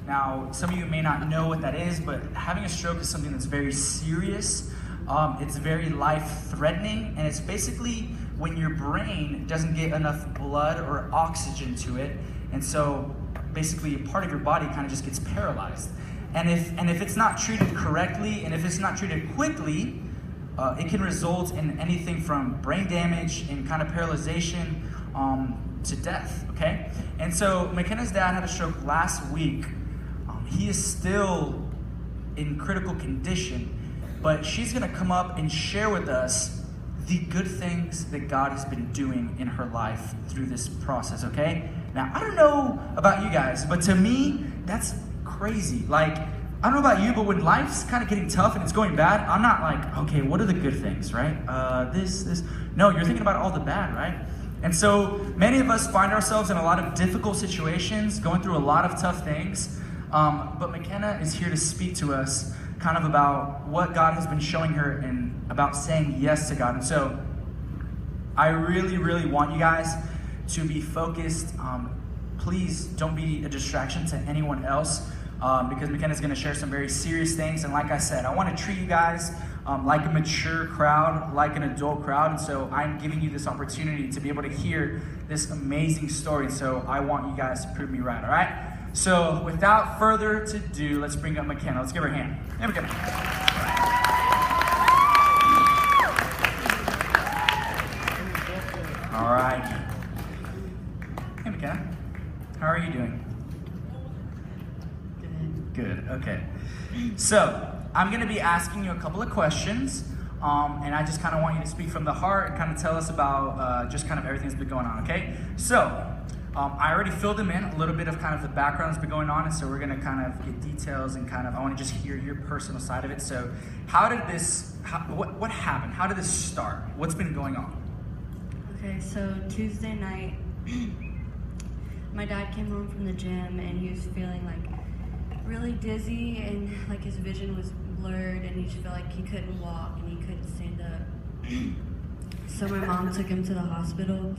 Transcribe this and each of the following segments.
Now, some of you may not know what that is, but having a stroke is something that's very serious. It's very life-threatening, and it's basically when your brain doesn't get enough blood or oxygen to it, and so basically a part of your body kind of just gets paralyzed. And if it's not treated correctly, and if it's not treated quickly, it can result in anything from brain damage and kind of paralyzation to death, okay? And so MaeKenna's dad had a stroke last week. He is still in critical condition, but she's gonna come up and share with us the good things that God has been doing in her life through this process, okay? Now, I don't know about you guys, but to me, that's crazy. Like, I don't know about you, but when life's kind of getting tough and it's going bad, I'm not like, okay, what are the good things, right? This. No, you're thinking about all the bad, right? And so many of us find ourselves in a lot of difficult situations, going through a lot of tough things. But MaeKenna is here to speak to us kind of about what God has been showing her and about saying yes to God. And so I really, really want you guys to be focused. Please don't be a distraction to anyone else because MaeKenna's going to share some very serious things. And like I said, I want to treat you guys like a mature crowd, like an adult crowd. And so I'm giving you this opportunity to be able to hear this amazing story. So I want you guys to prove me right, all right? So without further ado, let's bring up MaeKenna. Let's give her a hand. Hey, MaeKenna. All right. Hey, MaeKenna. How are you doing? Good. Okay. So I'm going to be asking you a couple of questions, and I just kind of want you to speak from the heart and kind of tell us about just kind of everything that's been going on, okay? So I already filled them in, a little bit of kind of the background that's been going on, and so we're going to kind of get details and kind of, I want to just hear your personal side of it. So how did this, what happened? How did this start? What's been going on? Okay, so Tuesday night, my dad came home from the gym and he was feeling like really dizzy and like his vision was blurred and he just felt like he couldn't walk and he couldn't stand up. So my mom took him to the hospital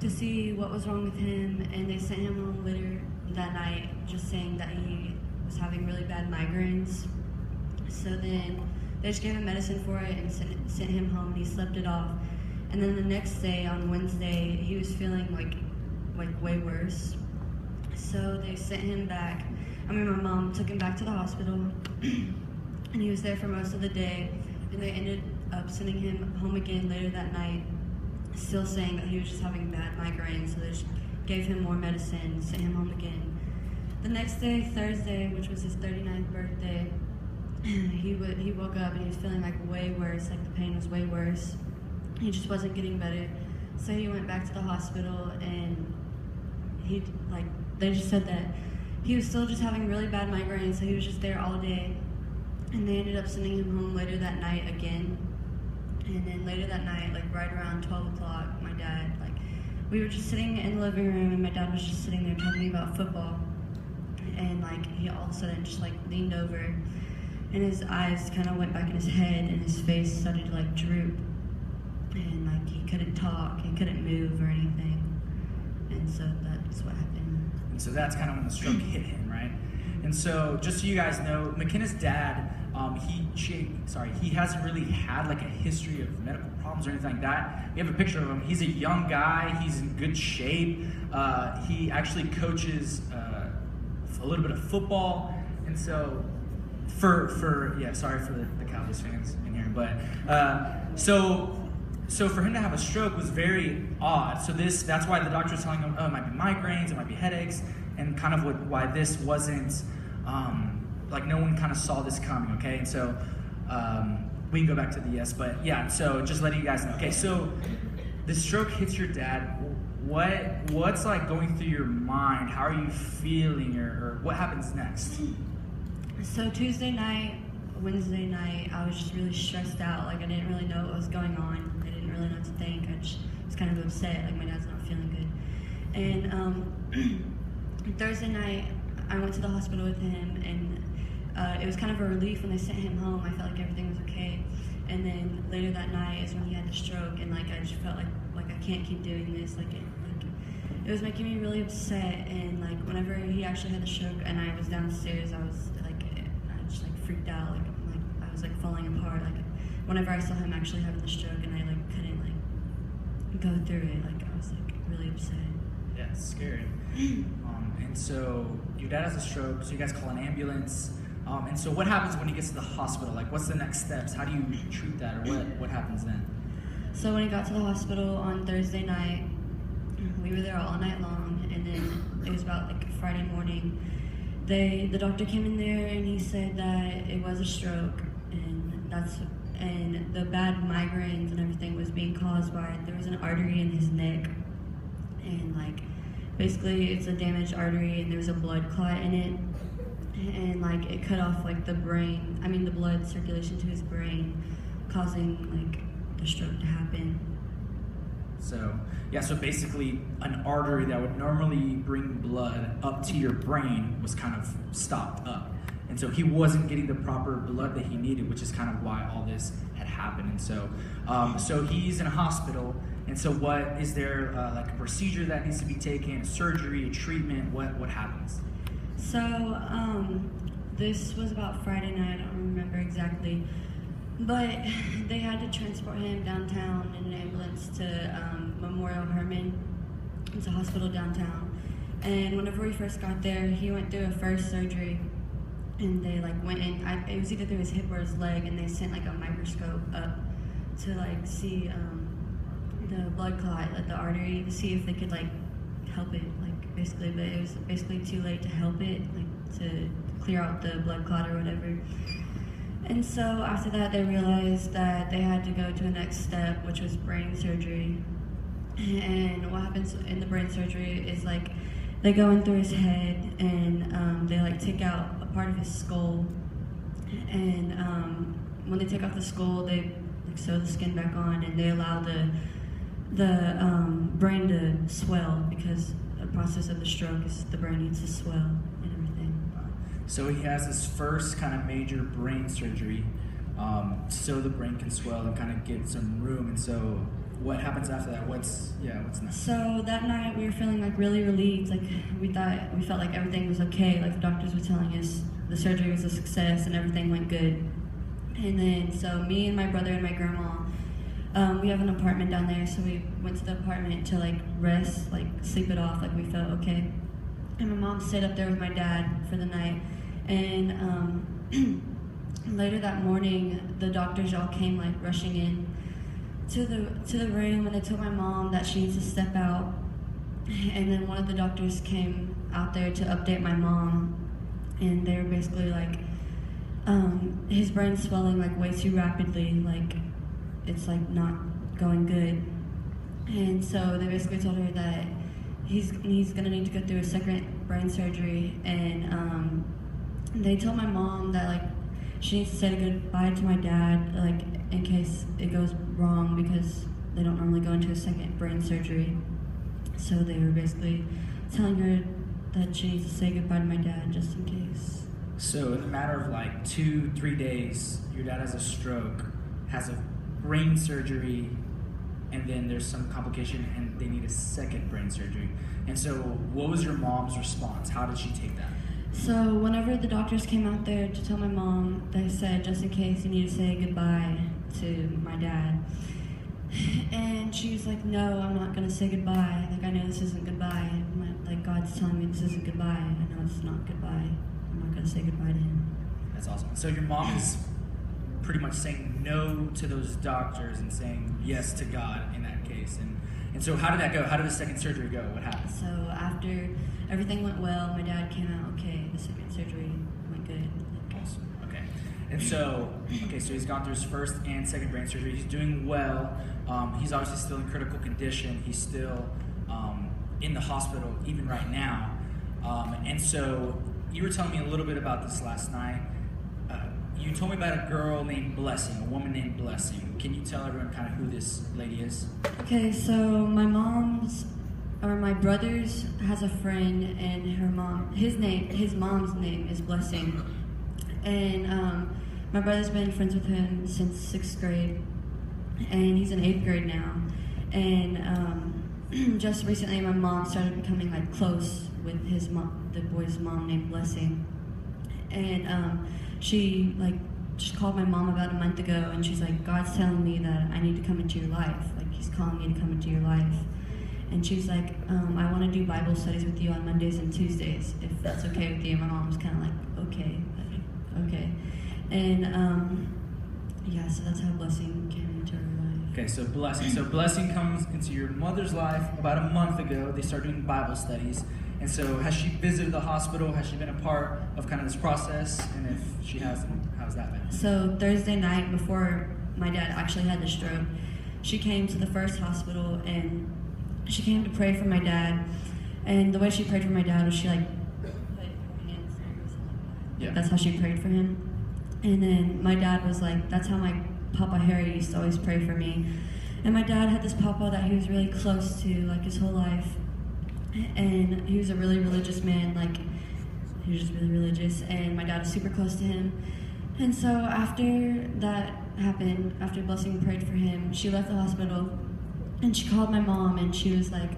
to see what was wrong with him, and they sent him home later that night just saying that he was having really bad migraines. So then they just gave him medicine for it and sent him home, and he slept it off. And then the next day, on Wednesday, he was feeling like way worse. So they sent him back. My mom took him back to the hospital, and he was there for most of the day, and they ended up sending him home again later that night, still saying that he was just having bad migraines, so they just gave him more medicine, sent him home again. The next day, Thursday, which was his 39th birthday, he woke up and he was feeling like way worse, like the pain was way worse. He just wasn't getting better. So he went back to the hospital, and they just said that he was still just having really bad migraines, so he was just there all day. And they ended up sending him home later that night again. And then later that night, like right around 12 o'clock, my dad, we were just sitting in the living room, and my dad was just sitting there telling me about football. And he all of a sudden just leaned over, and his eyes kind of went back in his head, and his face started to droop. And he couldn't talk, he couldn't move or anything. And so that's what happened. And so that's kind of when the stroke hit him, right? And so just so you guys know, MaeKenna's dad, he hasn't really had a history of medical problems or anything like that. We have a picture of him. He's a young guy. He's in good shape. He actually coaches a little bit of football. And so sorry for the Cowboys fans in here, but so for him to have a stroke was very odd. So that's why the doctor was telling him, oh, it might be migraines, it might be headaches, and kind of why this wasn't, no one kind of saw this coming, okay? And so we can go back to the yes, but yeah, so just letting you guys know. Okay, so the stroke hits your dad. What's going through your mind? How are you feeling, or what happens next? So Tuesday night, Wednesday night, I was just really stressed out. I didn't really know what was going on. I didn't really know what to think. I just was kind of upset, my dad's not feeling good. And Thursday night, I went to the hospital with him, and it was kind of a relief when they sent him home. I felt like everything was okay. And then later that night is when he had the stroke, and I just felt like I can't keep doing this. it was making me really upset. And like whenever he actually had the stroke and I was downstairs, I just like freaked out. Like I was like falling apart. Like whenever I saw him actually having the stroke and I like couldn't like go through it, like I was like really upset. Yeah, it's scary. And so your dad has a stroke, so you guys call an ambulance. And so what happens when he gets to the hospital? Like, what's the next steps? How do you treat that, or what happens then? So when he got to the hospital on Thursday night, we were there all night long, and then it was about like Friday morning. The doctor came in there and he said that it was a stroke, and the bad migraines and everything was being caused by there was an artery in his neck, and like basically it's a damaged artery and there was a blood clot in it, and like it cut off like the blood circulation to his brain, causing like the stroke to happen. So basically an artery that would normally bring blood up to your brain was kind of stopped up. And so he wasn't getting the proper blood that he needed, which is kind of why all this had happened. And so he's in a hospital. And so what is there like a procedure that needs to be taken, a surgery, a treatment? What happens? So this was about Friday night. I don't remember exactly, but they had to transport him downtown in an ambulance to Memorial Hermann. It's a hospital downtown. And whenever we first got there, he went through a first surgery. And they like went in, it was either through his hip or his leg, and they sent like a microscope up to like see the blood clot at the artery to see if they could like help it, like basically, but it was basically too late to help it, like to clear out the blood clot or whatever. And so after that, they realized that they had to go to the next step, which was brain surgery. And what happens in the brain surgery is like they go in through his head and they like take out a part of his skull, and when they take off the skull, they like sew the skin back on, and they allow the brain to swell, because the process of the stroke is the brain needs to swell and everything. So he has this first kind of major brain surgery, so the brain can swell and kind of get some room. And so what happens after that? What's next? So that night we were feeling like really relieved. Like we felt like everything was okay. Like the doctors were telling us the surgery was a success and everything went good. And then so me and my brother and my grandma, we have an apartment down there. So we went to the apartment to like rest, like sleep it off. Like we felt okay. And my mom stayed up there with my dad for the night. And later that morning, the doctors all came like rushing in to the room, and they told my mom that she needs to step out. And then one of the doctors came out there to update my mom, and they were basically like, his brain's swelling like way too rapidly, like it's like not going good. And so they basically told her that he's gonna need to go through a second brain surgery. And they told my mom that like she needs to say goodbye to my dad, like in case it goes wrong, because they don't normally go into a second brain surgery. So they were basically telling her that she needs to say goodbye to my dad just in case. So in a matter of like 2-3 days, your dad has a stroke, has a brain surgery, and then there's some complication and they need a second brain surgery. And so what was your mom's response? How did she take that? So whenever the doctors came out there to tell my mom, they said, just in case, you need to say goodbye to my dad. And she was like, no, I'm not going to say goodbye. Like, I know this isn't goodbye. Like, God's telling me this isn't goodbye. I know it's not goodbye. I'm not going to say goodbye to him. That's awesome. So your mom is pretty much saying no to those doctors and saying yes to God in that case. And so how did that go? How did the second surgery go? What happened? So after everything went well, my dad came out okay. The second surgery went good. Awesome. Okay. And so, so he's gone through his first and second brain surgery. He's doing well. He's obviously still in critical condition. He's still in the hospital even right now. And so you were telling me a little bit about this last night. You told me about a girl named Blessing, a woman named Blessing. Can you tell everyone kind of who this lady is? Okay, so my brother's has a friend, and his mom's name is Blessing. And my brother's been friends with him since 6th grade, and he's in 8th grade now. And just recently my mom started becoming like close with his mom, the boy's mom named Blessing, and she like just called my mom about a month ago, and she's like, God's telling me that I need to come into your life, like he's calling me to come into your life. And she's like, I want to do Bible studies with you on Mondays and Tuesdays, if that's okay with you. And my mom was kind of like, okay. And yeah, so that's how Blessing came into our life. Okay, so Blessing comes into your mother's life about a month ago. They start doing Bible studies. And so has she visited the hospital? Has she been a part of kind of this process? And if she hasn't, how's that been? So Thursday night, before my dad actually had the stroke, she came to the first hospital, and she came to pray for my dad. And the way she prayed for my dad was she like put her hands over something like that. Yeah. That's how she prayed for him. And then my dad was like, that's how my Papa Harry used to always pray for me. And my dad had this Papa that he was really close to, like his whole life. And he was a really religious man, like he was just really religious, and my dad was super close to him. And so after that happened, after Blessing prayed for him, she left the hospital and she called my mom, and she was like,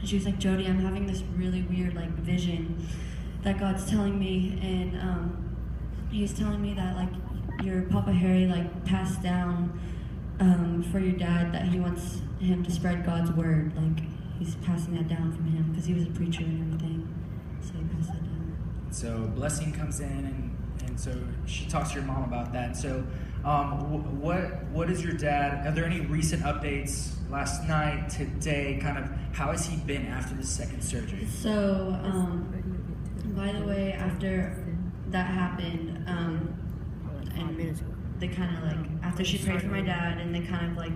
Jody, I'm having this really weird like vision that God's telling me, and he's telling me that like your Papa Harry like passed down for your dad, that he wants him to spread God's word, like he's passing that down from him because he was a preacher and everything, so he passed that down. So Blessing comes in, and so she talks to your mom about that. So what is your dad, are there any recent updates last night, today, kind of how has he been after the second surgery? So by the way, after that happened, and they kind of like, after she prayed for my dad, and they kind of like